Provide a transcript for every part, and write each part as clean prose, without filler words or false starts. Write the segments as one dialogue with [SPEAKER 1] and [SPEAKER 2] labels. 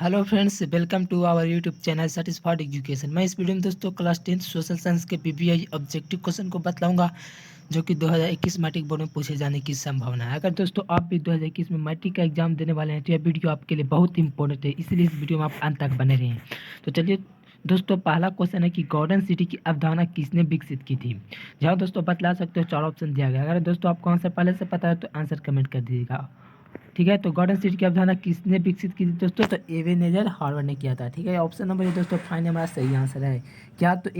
[SPEAKER 1] Hello friends, welcome to our YouTube channel Satisfied Education. मैं इस video में दोस्तों क्लास 10 सोशल साइंस के पीबीआई ऑब्जेक्टिव क्वेश्चन को बतलाऊंगा जो कि 2021 मैट्रिक बोर्ड में पूछे जाने की संभावना है। अगर दोस्तों आप भी 2021 में मैट्रिक का एग्जाम देने वाले हैं तो यह वीडियो आपके लिए बहुत इंपॉर्टेंट है, इसलिए इस वीडियो में आप अंत तक बने रहें। तो चलिए दोस्तों, पहला क्वेश्चन है कि गॉर्डन सिटी की अवधारणा किसने विकसित की थी। जहाँ दोस्तों बतला सकते हो, 4 ऑप्शन दिया गया। अगर दोस्तों आपको आंसर पहले से पता है तो आंसर कमेंट कर दीजिएगा। ठीक है, तो गॉर्डन सिटी की अवधारणा किसने विकसित की थी दोस्तों? तो एवेनेजर हार्वर्ड ने किया था। ठीक है, ऑप्शन नंबर ये दोस्तों फाइनल हमारा सही आंसर है। क्या तो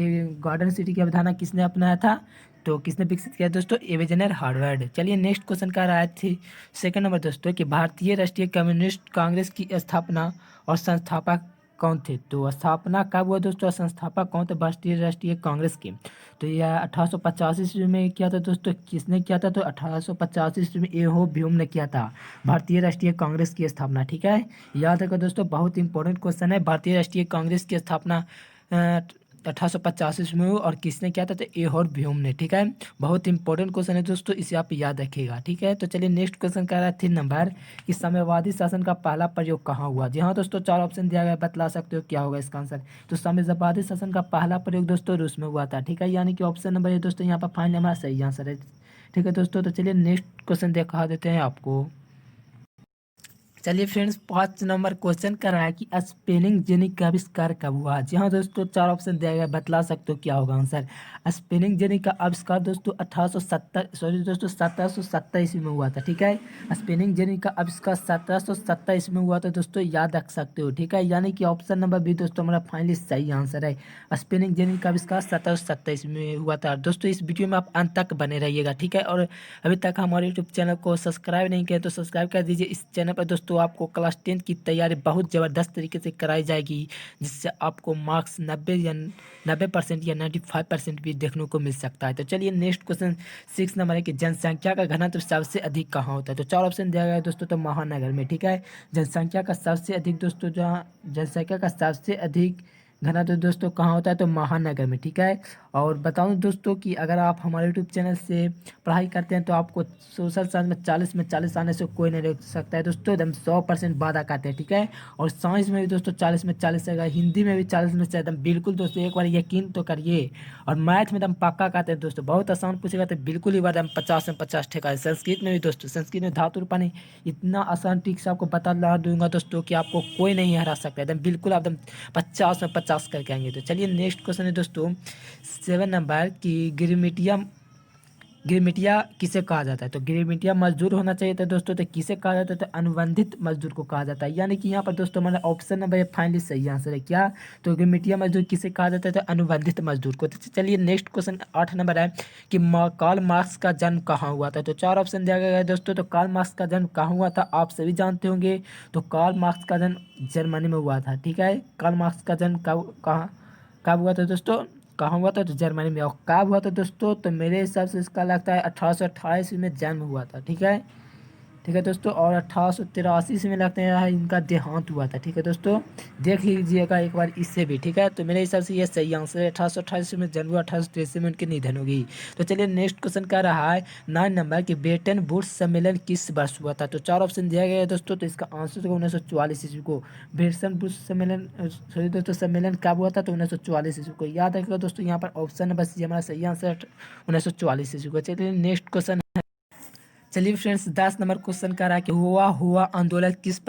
[SPEAKER 1] गॉर्डन सिटी की अवधारणा किसने अपनाया था? तो किसने विकसित किया दोस्तों? एवेनेजर हार्वर्ड। चलिए नेक्स्ट क्वेश्चन का रहा थी सेकंड नंबर दोस्तों कि भारतीय राष्ट्रीय कम्युनिस्ट कांग्रेस की स्थापना और संस्थापक कौन थे? तो स्थापना कब हुआ दोस्तों? संस्थापक कौन थे भारतीय राष्ट्रीय कांग्रेस के? तो यह 1885 ईस्वी में किया था दोस्तों। किसने किया था? तो 1885 ईस्वी में एहो भीम ने किया था भारतीय राष्ट्रीय कांग्रेस की स्थापना। ठीक है, याद रखो दोस्तों, बहुत इंपॉर्टेंट क्वेश्चन है। भारतीय राष्ट्रीय कांग्रेस की स्थापना 1885 ईस्वी में हुई और किसने किया था? तो एहोर भीम ने। ठीक है, बहुत इंपॉर्टेंट क्वेश्चन है दोस्तों, इसे आप याद रखिएगा। ठीक है, तो चलिए नेक्स्ट क्वेश्चन कह रहा है 3 नंबर कि साम्यवादी शासन का पहला प्रयोग कहाँ हुआ। जी हाँ दोस्तों, 4 ऑप्शन दिया गया है, बतला सकते हो क्या होगा इसका आंसर। तो साम्यवादी शासन का पहला प्रयोग दोस्तों रूस में हुआ था। ठीक है, यानी कि ऑप्शन नंबर ये दोस्तों यहाँ पर फाइनल हमारा सही आंसर है। ठीक है दोस्तों, तो चलिए नेक्स्ट क्वेश्चन दिखा देते हैं आपको। चलिए फ्रेंड्स, 5 नंबर क्वेश्चन कर रहा है कि स्पेनिंग जेनी का आविष्कार कब हुआ। जी हाँ दोस्तों, 4 ऑप्शन दिया गया, बतला सकते हो क्या होगा आंसर। स्पेनिंग जेनी का आविष्कार दोस्तों 1770 ईस्वी में हुआ था। ठीक है, स्पेनिंग जेनी का आविष्कार 1770 ईस्वी में हुआ था दोस्तों, याद रख सकते हो। ठीक है, यानी कि ऑप्शन नंबर बी दोस्तों हमारा फाइनली सही आंसर है। स्पेनिंग जेनी का आविष्कार 1770 ईस्वी में हुआ था। दोस्तों इस वीडियो में आप अंत तक बने रहिएगा। ठीक है, और अभी तक हमारे यूट्यूब चैनल को सब्सक्राइब नहीं किया तो सब्सक्राइब कर दीजिए। इस चैनल पर दोस्तों आपको क्लास 10 की तैयारी बहुत ज़बरदस्त तरीके से कराई जाएगी, जिससे आपको मार्क्स 90% या 95% भी देखने को मिल सकता है। तो चलिए नेक्स्ट क्वेश्चन 6 नंबर है कि जनसंख्या का घनत्व सबसे अधिक कहाँ होता है। तो 4 ऑप्शन दिया गया है दोस्तों, तो महानगर में। ठीक है, जनसंख्या का सबसे अधिक दोस्तों, जहाँ जनसंख्या का सबसे अधिक घना तो दोस्तों कहाँ होता है? तो महानगर में। ठीक है, और बताऊं दोस्तों कि अगर आप हमारे यूट्यूब चैनल से पढ़ाई करते हैं तो आपको सोशल साइंस में 40 में 40 आने से कोई नहीं रोक सकता है दोस्तों, एकदम 100% वादा करते हैं। ठीक है, और साइंस में भी दोस्तों 40 में 40 आएगा, हिंदी में भी 40 में से एकदम बिल्कुल दोस्तों, एक बार यकीन तो करिए। और मैथ में एकदम पक्का कहते हैं दोस्तों, बहुत आसान पूछेगा तो बिल्कुल ही बार एकदम 50 में 50 ठेका है। संस्कृत में भी दोस्तों, संस्कृत में धातु रूप नहीं, इतना आसान ट्रिक से आपको बता दूंगा दोस्तों कि आपको कोई नहीं हरा सकता, एकदम बिल्कुल आप एकदम 50 में 50 करके आएंगे। तो चलिए नेक्स्ट क्वेश्चन है दोस्तों 7 नंबर की गिरमिटिया गिरमिटिया किसे कहा जाता है। तो गिरमिटिया मजदूर होना चाहिए था दोस्तों, तो किसे कहा जाता है? तो अनुबंधित मजदूर को कहा जाता है। यानी कि यहाँ पर दोस्तों हमारा ऑप्शन नंबर फाइनली सही आंसर है। क्या? तो गिरमिटिया मजदूर किसे कहा जाता है? तो अनुबंधित मजदूर को। तो चलिए नेक्स्ट क्वेश्चन 8 नंबर है कि कार्ल मार्क्स का जन्म कहाँ हुआ था। तो 4 ऑप्शन दिया गया है दोस्तों, तो कार्ल मार्क्स का जन्म कहाँ हुआ था आप सभी जानते होंगे। तो कार्ल मार्क्स का जन्म जर्मनी में हुआ था। ठीक है, कार्ल मार्क्स का जन्म कब हुआ था दोस्तों? कहाँ हुआ था? तो जर्मनी में। और कब हुआ था दोस्तों? तो मेरे हिसाब से इसका लगता है 1828 में जन्म हुआ था। ठीक है, ठीक है दोस्तों, और 1883 में लगता है इनका देहांत हुआ था। ठीक है दोस्तों, देख लीजिएगा एक बार इससे भी। ठीक है, तो मेरे हिसाब से ये सही आंसर है। 1828 में जन्म हुआ, 1883 में उनकी निधन होगी। तो चलिए नेक्स्ट क्वेश्चन क्या रहा है 9 नंबर की ब्रेटन वुड्स सम्मेलन किस वर्ष हुआ था। तो 4 ऑप्शन दिया गया है दोस्तों, तो इसका आंसर होगा 1944 ईस्वी को। ब्रेटन वुड्स सम्मेलन, सॉरी दोस्तों, सम्मेलन कब हुआ था? तो 1944 ईस्वी को। याद रखिएगा दोस्तों, यहाँ पर ऑप्शन नंबर सी हमारा सही आंसर है 1944 ईस्वी को। चलिए नेक्स्ट क्वेश्चन। चलिए फ्रेंड्स, 10 नंबर क्वेश्चन कर रहा है कि हुआ हुआ आंदोलन किस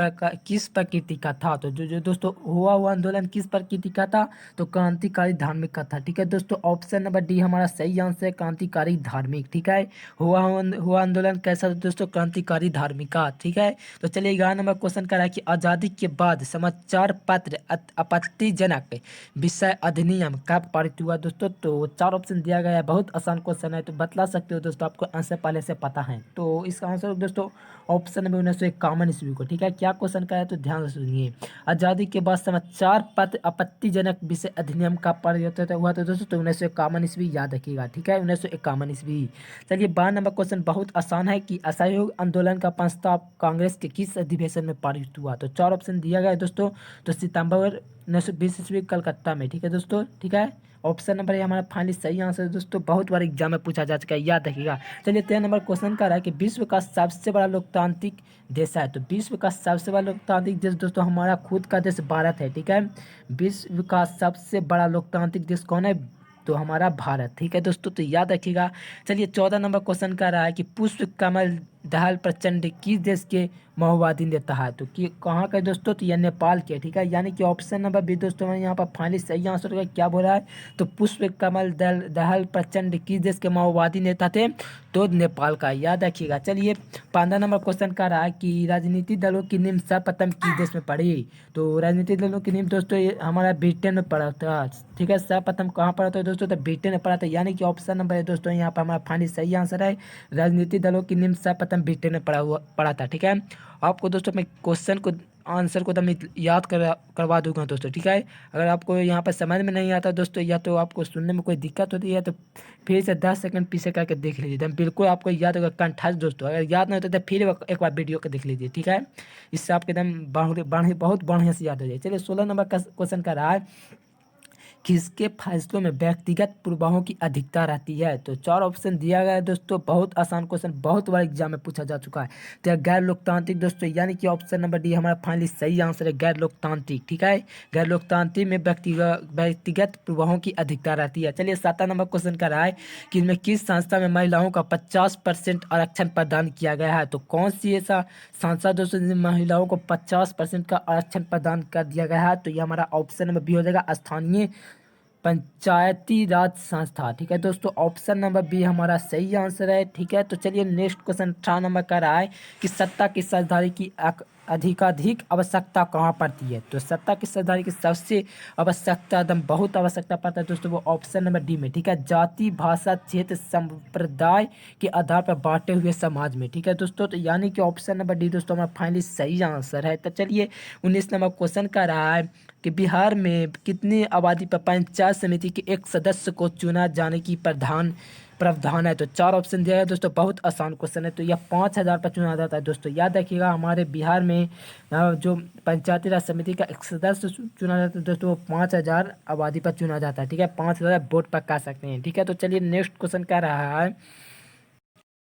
[SPEAKER 1] प्रकृति का था। तो जो जो दोस्तों हुआ हुआ आंदोलन किस प्रकृति का था? तो क्रांतिकारी धार्मिक का था। ठीक है दोस्तों, ऑप्शन नंबर डी हमारा सही आंसर है, क्रांतिकारी धार्मिक। ठीक है, हुआ आंदोलन कैसा था दोस्तों? क्रांतिकारी धार्मिक का। ठीक है, तो चलिए 11 नंबर क्वेश्चन कर रहा है कि आज़ादी के बाद समाचार पत्र आपत्तिजनक विषय अधिनियम कब पारित हुआ दोस्तों? तो 4 ऑप्शन दिया गया है, बहुत आसान क्वेश्चन है, तो बतला सकते हो दोस्तों, आपको आंसर पहले से पता है। तो इसका आंसर दोस्तों ऑप्शन नंबर 1951 ईस्वी को। ठीक है, क्या क्वेश्चन का है तो ध्यान से सुनिए। आज़ादी के बाद समाचार पत्र आपत्तिजनक विषय अधिनियम का पारित हुआ था दोस्तों, तो 1951 ईस्वी, याद रखिएगा। ठीक है, 1951 ईस्वी। चलिए 12 नंबर क्वेश्चन बहुत आसान है कि असहयोग आंदोलन का प्रस्ताव कांग्रेस के किस अधिवेशन में पारित हुआ। तो 4 ऑप्शन दिया गया है दोस्तों, तो सितंबर 1920 ईस्वी कलकत्ता में। ठीक है दोस्तों, ठीक है। ऑप्शन नंबर ये हमारा फाइनली सही आंसर है दोस्तों, बहुत बार एग्जाम में पूछा जा चुका है, याद रखिएगा। चलिए 13 नंबर क्वेश्चन का रहा है कि विश्व का सबसे बड़ा लोकतांत्रिक देश है। तो विश्व का सबसे बड़ा लोकतांत्रिक देश दोस्तों हमारा खुद का देश भारत है। ठीक है, विश्व का सबसे बड़ा लोकतांत्रिक देश कौन है? तो हमारा भारत। ठीक है दोस्तों, तो याद रखिएगा। चलिए 14 नंबर क्वेश्चन का रहा है कि पुष्प कमल दहल प्रचंड किस देश के माओवादी नेता है? तो कि कहाँ का है दोस्तों? तो यह नेपाल के। ठीक है, यानी कि ऑप्शन नंबर बी दोस्तों हमारे यहाँ पर फाइनली सही आंसर होगा। क्या बोल रहा है? तो पुष्प कमल दहल प्रचंड किस देश के माओवादी नेता थे? तो नेपाल का, याद रखिएगा। चलिए 15 नंबर क्वेश्चन का रहा है कि राजनीतिक दलों की नींव सर्वप्रथम किस देश में पड़ी? तो राजनीतिक दलों की नींव दोस्तों ये हमारा ब्रिटेन में पड़ा था। ठीक है, सर्वप्रथम कहाँ पड़ा था दोस्तों? तो ब्रिटेन में पड़ा था, यानी कि ऑप्शन नंबर है दोस्तों यहाँ पर हमारा फाइनली सही आंसर है। राजनीतिक दलों की नींव सर्वप्रथम ब्रिटेन में पड़ा था। ठीक है, आपको दोस्तों मैं क्वेश्चन को आंसर को मैं याद करवा दूंगा दोस्तों। ठीक है, अगर आपको यहाँ पर समझ में नहीं आता दोस्तों, या तो आपको सुनने में कोई दिक्कत होती है तो फिर से 10 सेकंड पीछे करके देख लीजिए, तो बिल्कुल आपको याद होगा कंठस्थ दोस्तों। अगर याद नहीं होता तो फिर एक बार वीडियो को देख लीजिए। ठीक है, इससे आपके एकदम बहुत बढ़िया से याद हो जाए। चलिए 16 नंबर का क्वेश्चन का रहा है, किसके फैसलों में व्यक्तिगत प्रभावों की अधिकता रहती है? तो 4 ऑप्शन दिया गया है दोस्तों, बहुत आसान क्वेश्चन, बहुत बार एग्जाम में पूछा जा चुका है। तो गैर लोकतांत्रिक दोस्तों, यानी कि ऑप्शन नंबर डी हमारा फाइनली सही आंसर है, गैर लोकतांत्रिक। ठीक है, गैर लोकतांत्रिक में व्यक्तिगत प्रभावों की अधिकता रहती है। चलिए 7 नंबर क्वेश्चन का रहा है कि इनमें किस संस्था में महिलाओं का 50% आरक्षण प्रदान किया गया है? तो कौन सी ऐसा संस्था दोस्तों जिसमें महिलाओं को 50% का आरक्षण प्रदान कर दिया गया है? तो ये हमारा ऑप्शन नंबर बी हो जाएगा, स्थानीय पंचायती राज संस्था। ठीक है दोस्तों, ऑप्शन नंबर बी हमारा सही आंसर है। ठीक है, तो चलिए नेक्स्ट क्वेश्चन 18 नंबर का रहा है कि सत्ता की साझेदारी की अधिकाधिक आवश्यकता कहाँ पड़ती है? तो सत्ता की साझेदारी की सबसे आवश्यकता, एकदम बहुत आवश्यकता पड़ता है दोस्तों, वो ऑप्शन नंबर डी में। ठीक है, जाति भाषा क्षेत्र संप्रदाय के आधार पर बांटे हुए समाज में। ठीक है दोस्तों, तो यानी कि ऑप्शन नंबर डी दोस्तों हमारा फाइनली सही आंसर है। तो चलिए 19 नंबर क्वेश्चन का रहा है कि बिहार में कितनी आबादी पर पंचायत समिति के एक सदस्य को चुना जाने की प्रावधान है? तो 4 ऑप्शन दिया है दोस्तों, बहुत आसान क्वेश्चन है। तो यह 5000 पर चुना जाता है दोस्तों, याद रखिएगा। हमारे बिहार में जो पंचायती राज समिति का एक सदस्य चुना जाता है दोस्तों, वो 5000 आबादी पर चुना जाता है। ठीक है, 5000 वोट पर कह सकते हैं। ठीक है, तो चलिए नेक्स्ट क्वेश्चन क्या रहा है।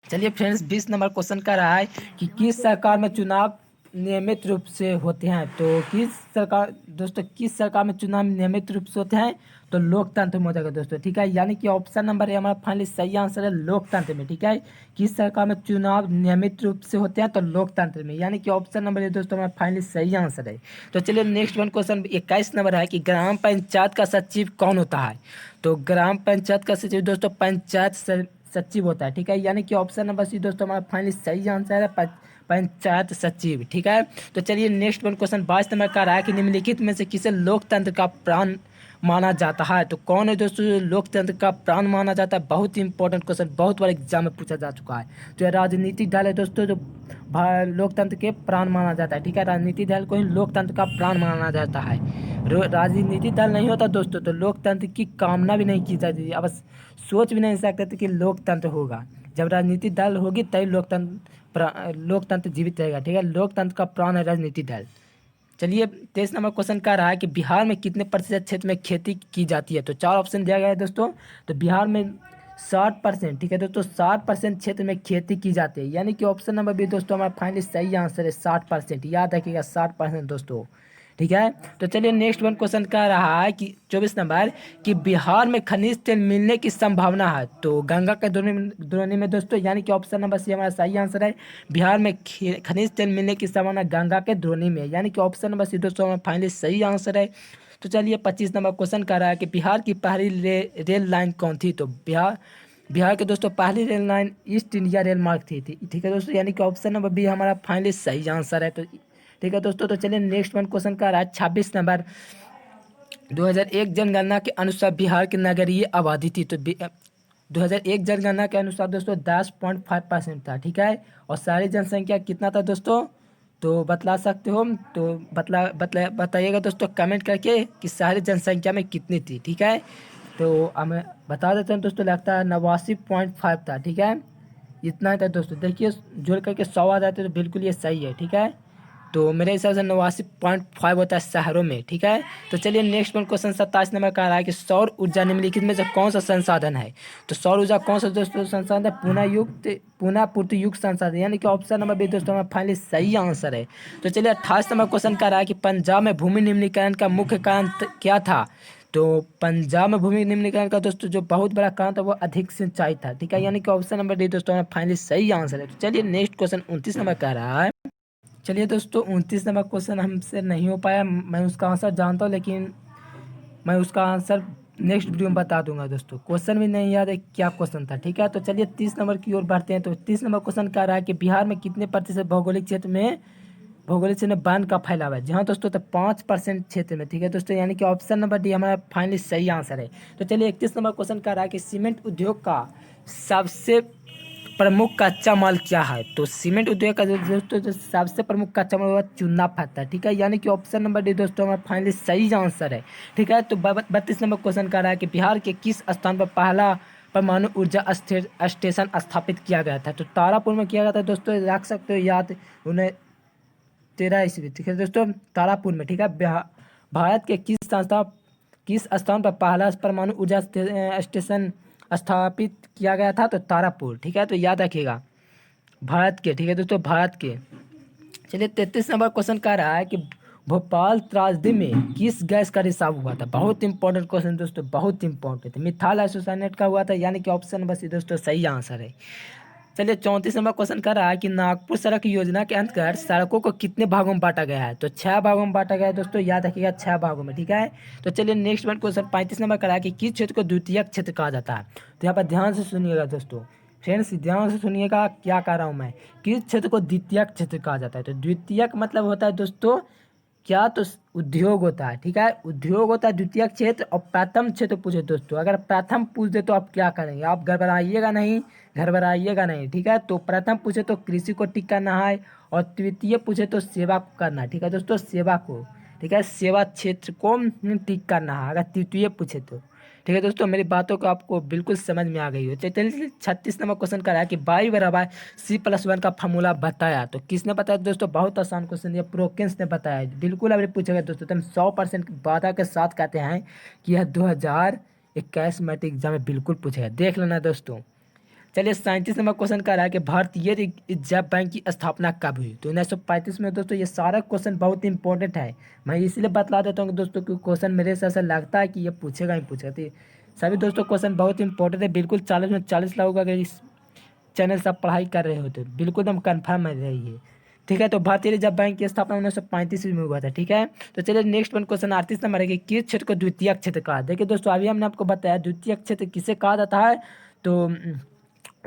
[SPEAKER 1] चलिए फ्रेंड्स 20 नंबर क्वेश्चन का रहा है कि किस सरकार में चुनाव नियमित रूप से होते हैं? तो किस सरकार दोस्तों, किस सरकार में चुनाव नियमित रूप से होते हैं? तो लोकतंत्र में हो जाएगा दोस्तों। ठीक है, यानी कि ऑप्शन नंबर है हमारा फाइनली सही आंसर है, लोकतंत्र में। ठीक है, किस सरकार में चुनाव नियमित रूप से होते हैं? तो लोकतंत्र में, यानी कि ऑप्शन नंबर है दोस्तों हमारा फाइनली सही आंसर है। तो चलिए नेक्स्ट वन क्वेश्चन 21 नंबर है कि ग्राम पंचायत का सचिव कौन होता है? तो ग्राम पंचायत का सचिव दोस्तों पंचायत सचिव होता है। ठीक है, यानी कि ऑप्शन नंबर सी दोस्तों हमारा फाइनली सही आंसर है, पंचायत सचिव। ठीक है, तो चलिए नेक्स्ट वन क्वेश्चन 22 नंबर का रहा है कि निम्नलिखित में से किसे लोकतंत्र का प्राण माना जाता है? तो कौन है दोस्तों लोकतंत्र का प्राण माना जाता है? बहुत ही इंपॉर्टेंट क्वेश्चन, बहुत बार एग्जाम में पूछा जा चुका है। तो यह राजनीतिक दल है दोस्तों जो लोकतंत्र के प्राण माना जाता है। ठीक है, राजनीतिक दल को ही लोकतंत्र का प्राण माना जाता है। राजनीतिक दल नहीं होता दोस्तों तो लोकतंत्र की कामना भी नहीं की जाती। अब सोच भी नहीं सकते थे कि लोकतंत्र होगा। जब राजनीतिक दल होगी तभी लोकतंत्र जीवित रहेगा। ठीक है, लोकतंत्र का प्राण है राजनीतिक दल। चलिए 23 नंबर क्वेश्चन का रहा है कि बिहार में कितने प्रतिशत क्षेत्र में खेती की जाती है? तो 4 ऑप्शन दिया गया है दोस्तों। तो बिहार में 60%। ठीक है दोस्तों, 60% क्षेत्र में खेती की जाती है, यानी कि ऑप्शन नंबर बी दोस्तों हमारा फाइनली सही आंसर है, 60%। याद रखिएगा 60% दोस्तों। ठीक है, तो चलिए नेक्स्ट वन क्वेश्चन का रहा है कि 24 नंबर कि बिहार में खनिज तेल मिलने की संभावना है? तो गंगा के द्रोणी में दोस्तों, यानी कि ऑप्शन नंबर सी हमारा सही आंसर है। बिहार में खनिज तेल मिलने की संभावना गंगा के द्रोणी में, यानी कि ऑप्शन नंबर सी दोस्तों हमारा फाइनली सही आंसर है। तो चलिए 25 नंबर क्वेश्चन का रहा है कि बिहार की पहली रेल लाइन कौन थी? तो बिहार के दोस्तों पहली rail line east India rail मार्ग थी। ठीक है दोस्तों, यानी कि ऑप्शन नंबर बी हमारा फाइनली सही आंसर है। तो ठीक है दोस्तों, तो चलिए नेक्स्ट वन क्वेश्चन का रहा है 26 नंबर 2001 जनगणना के अनुसार बिहार की नगरीय आबादी थी। तो 2001 जनगणना के अनुसार दोस्तों 10.5% था। ठीक है, और सारी जनसंख्या कितना था दोस्तों? तो बतला सकते हो, तो बताइएगा दोस्तों कमेंट करके कि सारी जनसंख्या में कितनी थी। ठीक है, तो हमें बता देते हैं दोस्तों, लगता है 89.5 था। ठीक है, इतना ही था दोस्तों। देखिए जोड़ करके 100 आ जाते तो बिल्कुल ये सही है। ठीक है, तो मेरे हिसाब से 89.5 होता है शहरों में, ठीक है। तो चलिए नेक्स्ट वन क्वेश्चन 27 नंबर का आ रहा है कि सौर ऊर्जा निम्नलिखित में से कौन सा संसाधन है। तो सौर ऊर्जा कौन सा दोस्तों संसाधन है, पुनः पूर्ति युक्त संसाधन, यानी कि ऑप्शन नंबर बी दोस्तों हमारा फाइनली सही आंसर है। तो चलिए 28 नंबर क्वेश्चन का आ रहा है कि पंजाब में भूमि निम्नीकरण का मुख्य कारण क्या था। तो पंजाब में भूमि निम्नीकरण का दोस्तों जो बहुत बड़ा कारण था वो अधिक सिंचाई था, ठीक है, यानी कि ऑप्शन नंबर डी दोस्तों हमारा फाइनली सही आंसर है। तो चलिए नेक्स्ट क्वेश्चन 29 नंबर का आ रहा है। चलिए दोस्तों 29 नंबर क्वेश्चन हमसे नहीं हो पाया, मैं उसका आंसर जानता हूँ, लेकिन मैं उसका आंसर नेक्स्ट वीडियो में बता दूंगा दोस्तों। क्वेश्चन भी नहीं याद है क्या क्वेश्चन था, ठीक है। तो चलिए 30 नंबर की ओर बढ़ते हैं। तो 30 नंबर क्वेश्चन कह रहा है कि बिहार में कितने प्रतिशत भौगोलिक क्षेत्र में बांध का फैलाव है। जहाँ दोस्तों तो 5% क्षेत्र में, ठीक है दोस्तों, यानी कि ऑप्शन नंबर डी हमारा फाइनली सही आंसर है। तो चलिए 31 नंबर क्वेश्चन कह रहा है कि सीमेंट उद्योग का सबसे प्रमुख कच्चा माल क्या है। तो सीमेंट उद्योग का दोस्तों जो सबसे प्रमुख कच्चा माल हुआ चूना पत्थर है, ठीक है, यानी कि ऑप्शन नंबर डी दोस्तों हमारा फाइनली सही आंसर है, ठीक है। तो 32 नंबर क्वेश्चन का रहा है कि बिहार के किस स्थान पर पहला परमाणु ऊर्जा स्टेशन स्थापित किया गया था। तो तारापुर में किया गया था दोस्तों, रख सकते हो याद, उन्हें 13 ईस्वी, ठीक है दोस्तों, तारापुर में, ठीक है। भारत के किस स्थान पर पहला परमाणु ऊर्जा स्टेशन स्थापित किया गया था। तो तारापुर, ठीक है, तो याद रखिएगा भारत के, ठीक है दोस्तों, भारत के। चलिए 33 नंबर क्वेश्चन कह रहा है कि भोपाल त्रासदी में किस गैस का रिसाव हुआ था। बहुत इंपॉर्टेंट क्वेश्चन दोस्तों, बहुत इंपॉर्टेंट, मिथाइल आइसोसाइनेट का हुआ था, यानी कि ऑप्शन नंबर सी दोस्तों सही आंसर है। चलिए 34 नंबर क्वेश्चन कर रहा है कि नागपुर सड़क योजना के अंतर्गत सड़कों को कितने भागों में बांटा गया है। तो 6 भागों में बांटा गया है दोस्तों, याद रखिएगा 6 भागों में, ठीक है। तो चलिए नेक्स्ट वन क्वेश्चन 35 नंबर का है कि किस क्षेत्र को द्वितीयक क्षेत्र कहा जाता है। तो यहाँ पर ध्यान से सुनिएगा दोस्तों, फ्रेंड्स ध्यान से सुनिएगा क्या कह रहा हूँ मैं, किस क्षेत्र को द्वितीयक क्षेत्र कहा जाता है। तो द्वितीयक मतलब होता है दोस्तों क्या, तो उद्योग होता है, ठीक है, उद्योग होता है द्वितीय क्षेत्र। और प्रथम क्षेत्र पूछे दोस्तों, अगर प्रथम पूछ दे तो आप क्या करेंगे, आप घबराइएगा नहीं, घबराइएगा नहीं, ठीक है। तो प्रथम पूछे तो कृषि को टिक करना है, और द्वितीय पूछे तो सेवा को करना है, ठीक है दोस्तों, सेवा को, ठीक है, सेवा क्षेत्र को टिक करना है, अगर तृतीय पूछे तो, ठीक है दोस्तों। मेरी बातों को आपको बिल्कुल समझ में आ गई हो। चलिए 36 नंबर क्वेश्चन का है कि वाई बराबर C+1 का फॉर्मूला बताया। तो किसने बताया दोस्तों, बहुत आसान क्वेश्चन, ये प्रोकेंस ने बताया, बिल्कुल अभी पूछेगा दोस्तों, तो हम 100% वादा के साथ कहते हैं कि यह 2021 मैट्रिक एग्जाम में बिल्कुल पूछेगा, देख लेना दोस्तों। चलिए 37 नंबर क्वेश्चन का रहा है कि भारतीय रिजर्व बैंक की स्थापना कब हुई। तो 1935 में दोस्तों, ये सारा क्वेश्चन बहुत इंपॉर्टेंट है, मैं इसलिए बतला देता हूँ दोस्तों, कि क्वेश्चन मेरे हिसाब से लगता है कि ये पूछेगा ही पूछेगा। तो सभी दोस्तों क्वेश्चन बहुत इंपॉर्टेंट है, बिल्कुल 40 में 40 लोग अगर इस चैनल से आप पढ़ाई कर रहे हो तो बिल्कुल एकदम कन्फर्म है रही है, ठीक है। तो भारतीय रिजर्व बैंक की स्थापना 1935 में हुआ था, ठीक है। तो चलिए नेक्स्ट वन क्वेश्चन 38 नंबर है कि किस क्षेत्र को द्वितीय क्षेत्र कहा। देखिए दोस्तों अभी हमने आपको बताया द्वितीय क्षेत्र किसे कहा जाता है, तो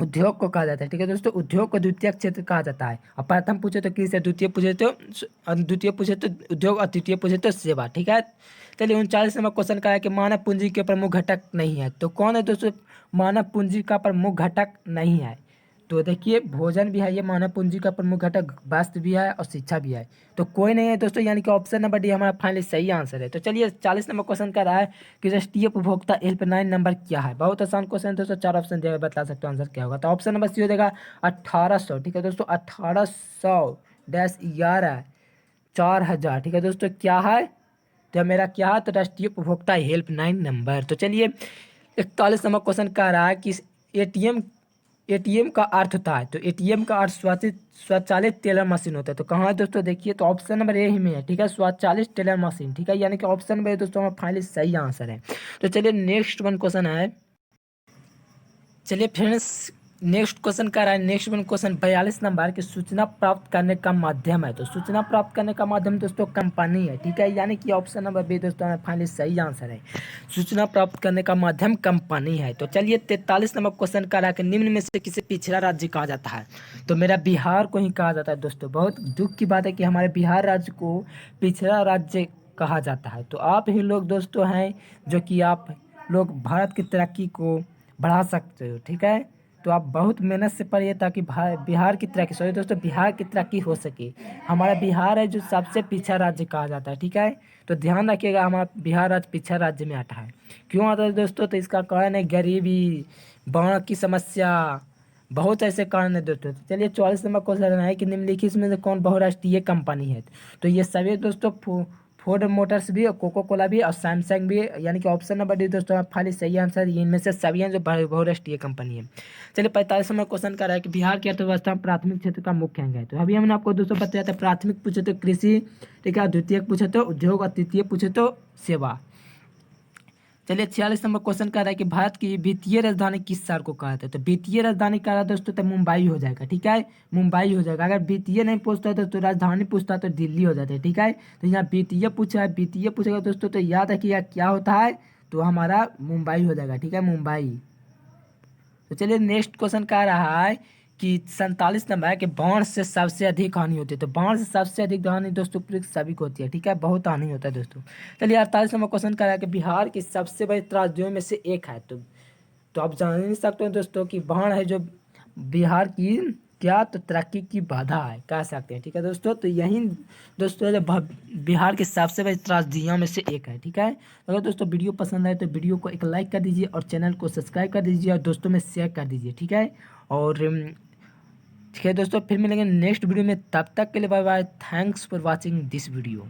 [SPEAKER 1] उद्योग को कहा जाता है, ठीक है दोस्तों, उद्योग को द्वितीय क्षेत्र कहा जाता है। और प्रथम पूछे तो किस है, द्वितीय पूछे तो उद्योग, और तृतीय पूछे तो सेवा, ठीक है। चलिए 39 नंबर क्वेश्चन का है कि मानव पूंजी के प्रमुख घटक नहीं है। तो कौन है दोस्तों मानव पूंजी का प्रमुख घटक नहीं है। तो देखिए भोजन भी है, ये मानव पूंजी का प्रमुख घटक, वस्त्र भी है और शिक्षा भी है। तो कोई नहीं है दोस्तों, यानी कि ऑप्शन नंबर डी हमारा फाइनली सही आंसर है। तो चलिए 40 नंबर क्वेश्चन का रहा है कि राष्ट्रीय उपभोक्ता हेल्पलाइन नंबर क्या है। बहुत आसान क्वेश्चन है दोस्तों, 4 ऑप्शन दिया, बता सकते हो आंसर क्या होगा। तो ऑप्शन नंबर सी हो जाएगा 1800, ठीक है दोस्तों, 1800-11 4000, ठीक है दोस्तों, क्या है, तो मेरा क्या है, तो राष्ट्रीय उपभोक्ता हेल्पलाइन नंबर। तो चलिए 41 नंबर क्वेश्चन कह रहा है कि एटीएम एटीएम का अर्थ होता है। तो एटीएम का अर्थ स्वचालित टेलर मशीन होता है। तो कहाँ है दोस्तों, देखिए तो ऑप्शन नंबर ए ही में है, ठीक है, स्वचालित टेलर मशीन, ठीक है, यानी कि ऑप्शन नंबर दोस्तों हमारा फाइनली सही आंसर है। तो चलिए नेक्स्ट वन क्वेश्चन है, चलिए फ्रेंड्स नेक्स्ट क्वेश्चन का रहा है, नेक्स्ट वन क्वेश्चन 42 नंबर की सूचना प्राप्त करने का माध्यम है। तो सूचना प्राप्त करने का माध्यम दोस्तों कंपनी है, ठीक है, यानी कि ऑप्शन नंबर बी दोस्तों हमारा फाइनली सही आंसर है, सूचना प्राप्त करने का माध्यम कंपनी है। तो चलिए 43 नंबर क्वेश्चन का रहा है कि निम्न में से किसे पिछड़ा राज्य कहा जाता है। तो मेरा बिहार को ही कहा जाता है दोस्तों, बहुत दुख की बात है कि हमारे बिहार राज्य को पिछड़ा राज्य कहा जाता है। तो आप ही लोग दोस्तों हैं जो कि आप लोग भारत की तरक्की को बढ़ा सकते हो, ठीक है। तो आप बहुत मेहनत से पढ़िए ताकि बिहार की तरक्की, सॉरी दोस्तों, बिहार की तरक्की हो सके। हमारा बिहार है जो सबसे पिछड़ा राज्य कहा जाता है, ठीक है। तो ध्यान रखिएगा हमारा बिहार राज्य पिछड़ा राज्य में आता है। क्यों आता है दोस्तों, तो इसका कारण है गरीबी, बाढ़ की समस्या, बहुत ऐसे कारण है दोस्तों। तो चलिए 44 नंबर क्वेश्चन है कि निम्नलिखित में से कौन बहुराष्ट्रीय कंपनी है। तो ये सभी दोस्तों फोर्ड मोटर्स भी और कोको कोला भी और सैमसंग भी, यानी कि ऑप्शन नंबर डी दोस्तों फाइनली सही आंसर। ये इनमें से सभी हैं जो बहुराष्ट्रीय कंपनी है। चलिए 45 नंबर क्वेश्चन कर रहा है कि बिहार की अर्थव्यवस्था में प्राथमिक क्षेत्र का मुख्य अंग है। तो अभी हमने आपको दोस्तों बताया था, प्राथमिक पूछे तो कृषि, ठीक है, द्वितीय पूछे तो उद्योग और तृतीय पूछे तो सेवा। चलिए 46 नंबर क्वेश्चन कर रहा है कि भारत की वित्तीय राजधानी किस शहर को कहा जाता है। तो वित्तीय राजधानी कह रहा है दोस्तों तो मुंबई हो जाएगा, ठीक है, मुंबई हो जाएगा। अगर वित्तीय नहीं पूछता है तो राजधानी पूछता है तो दिल्ली हो जाता है, ठीक है। तो यहाँ वित्तीय पूछा है, वित्तीय पूछेगा दोस्तों तो याद रखिएगा क्या होता है, तो हमारा मुंबई हो जाएगा, ठीक है, मुंबई। तो चलिए नेक्स्ट क्वेश्चन कह रहा है कि 47 नंबर है कि बाढ़ से सबसे अधिक हानि होती है। तो बाढ़ से सबसे अधिक हानि दोस्तों पूरे सभी को होती है, ठीक है, बहुत हानि होता है दोस्तों। चलिए 48 नंबर क्वेश्चन कह रहा है कि बिहार की सबसे बड़ी त्रासदियों में से एक है। तो आप जान ही नहीं सकते हैं दोस्तों कि बाढ़ है जो बिहार की क्या तो तरक्की की बाधा है कह सकते हैं, ठीक है दोस्तों। तो यही दोस्तों जो बिहार के सबसे बड़ी त्रासदियों में से एक है, ठीक है। अगर दोस्तों वीडियो पसंद आए तो वीडियो को एक लाइक कर दीजिए और चैनल को सब्सक्राइब कर दीजिए और दोस्तों में शेयर कर दीजिए, ठीक है। और ठीक है दोस्तों, फिर मिलेंगे नेक्स्ट वीडियो में, तब तक के लिए bye bye. Thanks for watching this video.